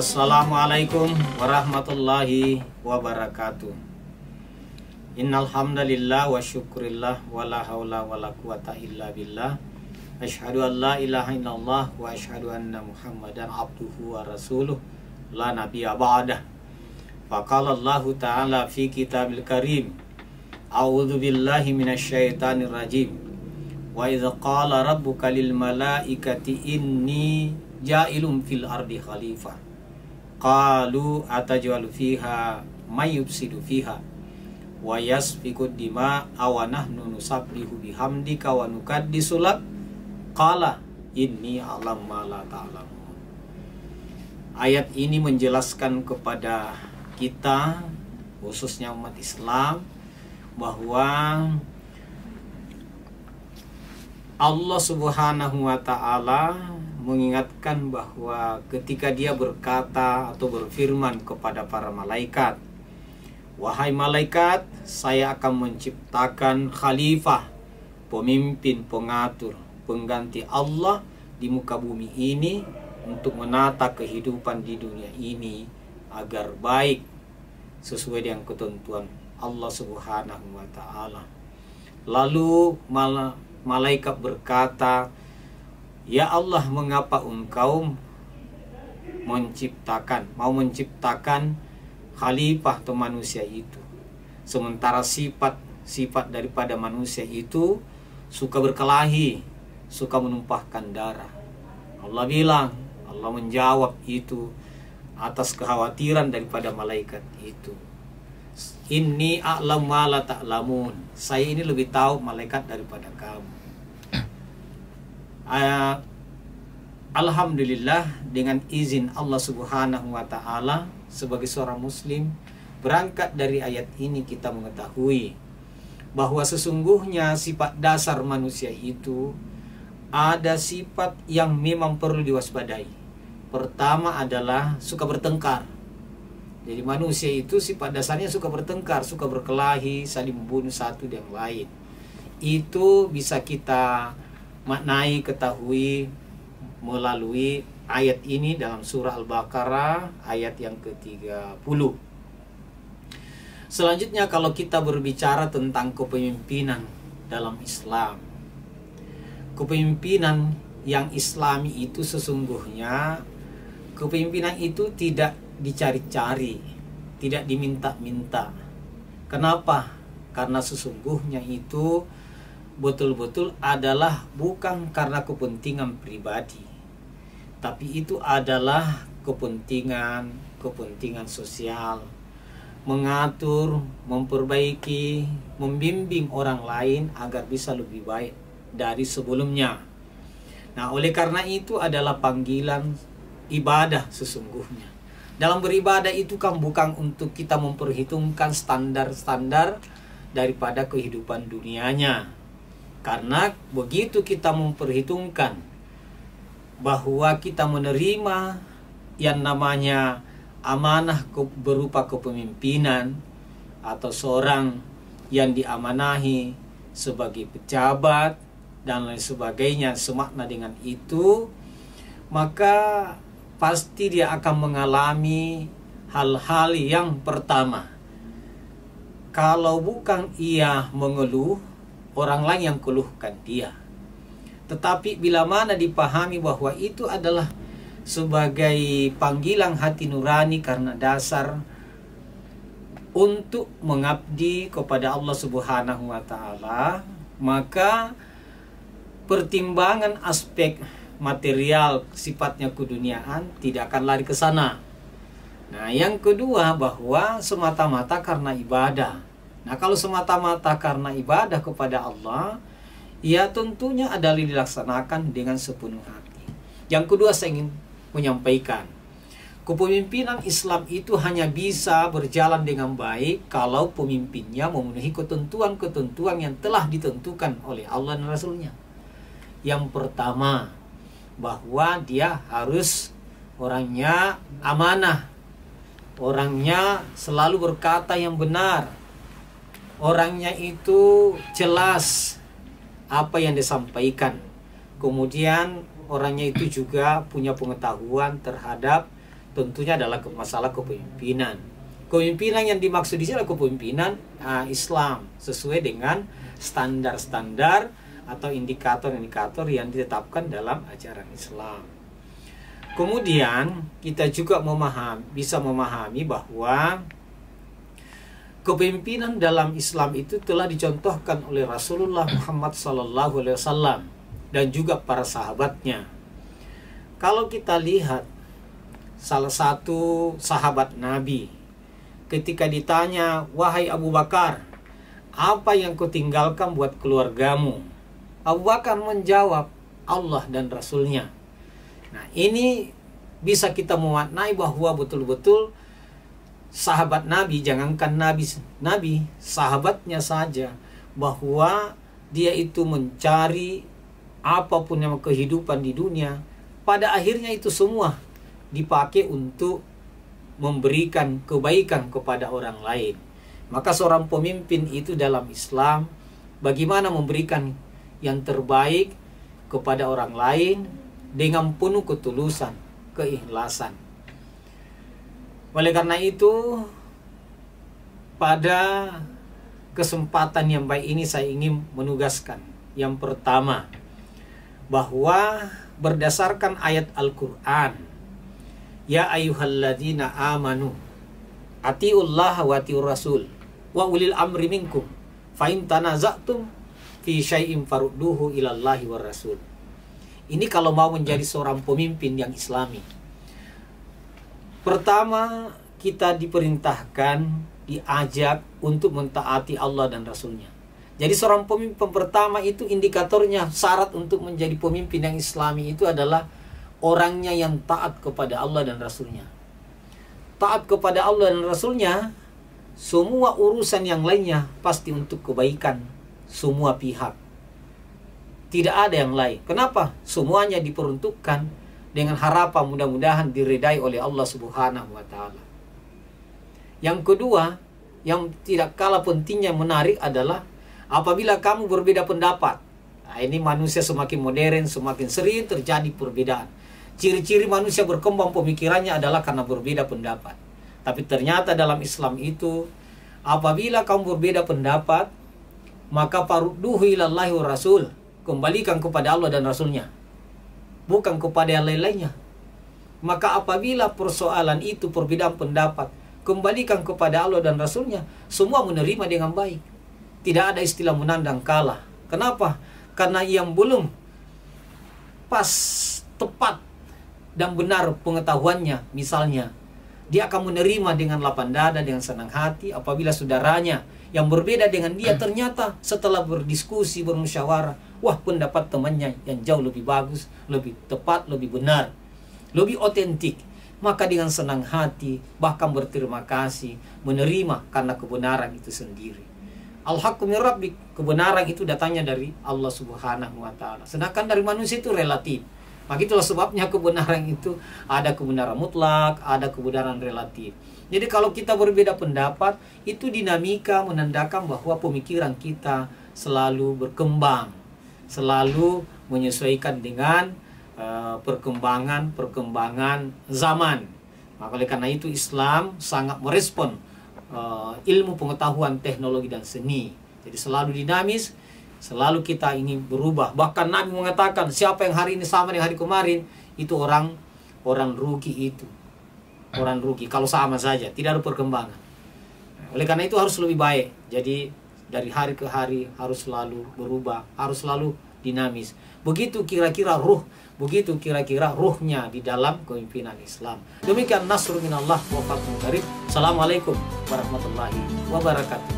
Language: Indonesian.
Assalamualaikum warahmatullahi wabarakatuh. Innal hamdalillah wa syukrillah wa la haula wa la quwata illa billah. Asyhadu an la ilaha illallah wa asyhadu anna Muhammadan abduhu wa rasuluh la nabiyya ba'dah. Faqala Allah ta'ala fi kitabil karim. A'udzu billahi minasyaitonir rajim. Wa idza qala rabbuka lil malaikati inni ja'ilun fil ardi khalifah. Qalu ataj'alu fiha may yufsidu fiha wa yasfiku dima aw nahnu nusabbihu bihamdika wa nuqaddisu lak. Qala inni a'lamu ma la ta'lamun. Ayat ini menjelaskan kepada kita, khususnya umat Islam, bahwa Allah Subhanahu wa ta'ala mengingatkan bahwa ketika dia berkata atau berfirman kepada para malaikat, wahai malaikat, saya akan menciptakan khalifah, pemimpin, pengatur, pengganti Allah di muka bumi ini untuk menata kehidupan di dunia ini agar baik sesuai dengan ketentuan Allah Subhanahu wa ta'ala. Lalu malaikat berkata, ya Allah, mengapa engkau mau menciptakan khalifah atau manusia itu, sementara sifat daripada manusia itu suka berkelahi, suka menumpahkan darah. Allah menjawab itu atas kekhawatiran daripada malaikat itu. Inni a'lamu ma la ta'lamun. Saya ini lebih tahu malaikat daripada kamu. Alhamdulillah, dengan izin Allah Subhanahu wa ta'ala, sebagai seorang muslim, berangkat dari ayat ini kita mengetahui bahwa sesungguhnya sifat dasar manusia itu ada sifat yang memang perlu diwaspadai. Pertama adalah suka bertengkar. Jadi manusia itu sifat dasarnya suka bertengkar, suka berkelahi, saling membunuh satu dan lain. Itu bisa kita maknai, ketahui melalui ayat ini dalam surah Al-Baqarah ayat yang ke-30. Selanjutnya, kalau kita berbicara tentang kepemimpinan dalam Islam, kepemimpinan yang Islami itu sesungguhnya kepemimpinan itu tidak dicari-cari, tidak diminta-minta. Kenapa? Karena sesungguhnya itu betul-betul adalah bukan karena kepentingan pribadi, tapi itu adalah kepentingan sosial, mengatur, memperbaiki, membimbing orang lain agar bisa lebih baik dari sebelumnya. Nah, oleh karena itu adalah panggilan ibadah sesungguhnya. Dalam beribadah itu kan bukan untuk kita memperhitungkan standar-standar daripada kehidupan dunianya. Karena begitu kita memperhitungkan bahwa kita menerima yang namanya amanah berupa kepemimpinan atau seorang yang diamanahi sebagai pejabat dan lain sebagainya, semakna dengan itu, maka pasti dia akan mengalami hal-hal yang pertama, kalau bukan ia mengeluh, orang lain yang keluhkan dia. Tetapi bila mana dipahami bahwa itu adalah sebagai panggilan hati nurani karena dasar untuk mengabdi kepada Allah Subhanahu wa ta'ala, maka pertimbangan aspek material sifatnya keduniaan tidak akan lari ke sana. Nah, yang kedua, bahwa semata-mata karena ibadah. Nah, kalau semata-mata karena ibadah kepada Allah, ya tentunya adalah dilaksanakan dengan sepenuh hati. Yang kedua, saya ingin menyampaikan, kepemimpinan Islam itu hanya bisa berjalan dengan baik kalau pemimpinnya memenuhi ketentuan-ketentuan yang telah ditentukan oleh Allah dan Rasulnya. Yang pertama, bahwa dia harus orangnya amanah, orangnya selalu berkata yang benar, orangnya itu jelas apa yang disampaikan. Kemudian orangnya itu juga punya pengetahuan terhadap tentunya adalah masalah kepemimpinan. Kepemimpinan yang dimaksud di sini adalah kepemimpinan Islam sesuai dengan standar-standar atau indikator-indikator yang ditetapkan dalam ajaran Islam. Kemudian kita juga bisa memahami bahwa kepemimpinan dalam Islam itu telah dicontohkan oleh Rasulullah Muhammad SAW dan juga para sahabatnya. Kalau kita lihat salah satu sahabat Nabi, ketika ditanya, "Wahai Abu Bakar, apa yang kau tinggalkan buat keluargamu?" Abu Bakar menjawab, "Allah dan Rasulnya." Nah, ini bisa kita memaknai bahwa betul-betul sahabat Nabi, jangankan Nabi, sahabatnya saja, bahwa dia itu mencari apapun yang kehidupan di dunia, pada akhirnya itu semua dipakai untuk memberikan kebaikan kepada orang lain. Maka seorang pemimpin itu dalam Islam bagaimana memberikan yang terbaik kepada orang lain dengan penuh ketulusan, keikhlasan. Oleh karena itu, pada kesempatan yang baik ini saya ingin menugaskan yang pertama, bahwa berdasarkan ayat Al-Quran, "Ya ayyuhalladzina amanu atiullaha wa atiur rasul wa ulil amri minkum fa in tanaza'tum fi syai'in farudduhu ilallahi war rasul." Ini kalau mau menjadi seorang pemimpin yang islami. Pertama, kita diperintahkan, diajak untuk mentaati Allah dan Rasulnya. Jadi seorang pemimpin pertama itu indikatornya, syarat untuk menjadi pemimpin yang islami itu adalah orangnya yang taat kepada Allah dan Rasulnya. Taat kepada Allah dan Rasulnya, semua urusan yang lainnya pasti untuk kebaikan semua pihak. Tidak ada yang lain. Kenapa? Semuanya diperuntukkan dengan harapan mudah-mudahan diridai oleh Allah Subhanahu wa Ta'ala. Yang kedua, yang tidak kalah pentingnya menarik adalah apabila kamu berbeda pendapat. Nah, ini manusia semakin modern, semakin sering terjadi perbedaan. Ciri-ciri manusia berkembang pemikirannya adalah karena berbeda pendapat. Tapi ternyata dalam Islam itu, apabila kamu berbeda pendapat, maka farudduhu ilallahi wa rasul, kembalikan kepada Allah dan Rasulnya, bukan kepada yang lain-lainnya. Maka apabila persoalan itu perbedaan pendapat, kembalikan kepada Allah dan Rasulnya, semua menerima dengan baik. Tidak ada istilah menang dan kalah. Kenapa? Karena yang belum pas, tepat, dan benar pengetahuannya, misalnya, dia akan menerima dengan lapang dada, dengan senang hati. Apabila saudaranya yang berbeda dengan dia ternyata setelah berdiskusi, bermusyawarah, wah, pendapat temannya yang jauh lebih bagus, lebih tepat, lebih benar, lebih otentik, maka dengan senang hati, bahkan berterima kasih, menerima karena kebenaran itu sendiri. Al-haqqu min rabbik, kebenaran itu datangnya dari Allah Subhanahu wa Ta'ala. Sedangkan dari manusia itu relatif. Maka itulah sebabnya kebenaran itu ada kebenaran mutlak, ada kebenaran relatif. Jadi kalau kita berbeda pendapat, itu dinamika menandakan bahwa pemikiran kita selalu berkembang, selalu menyesuaikan dengan perkembangan zaman. Maka oleh karena itu Islam sangat merespon ilmu pengetahuan, teknologi dan seni. Jadi selalu dinamis, selalu kita ingin berubah. Bahkan Nabi mengatakan, siapa yang hari ini sama dengan hari kemarin, itu orang rugi itu. Orang rugi kalau sama saja, tidak ada perkembangan. Oleh karena itu harus lebih baik. Jadi dari hari ke hari harus selalu berubah, harus selalu dinamis. Begitu kira-kira ruhnya di dalam kepemimpinan Islam. Demikian nasrun minallah wa fathun qarib. Assalamualaikum warahmatullahi wabarakatuh.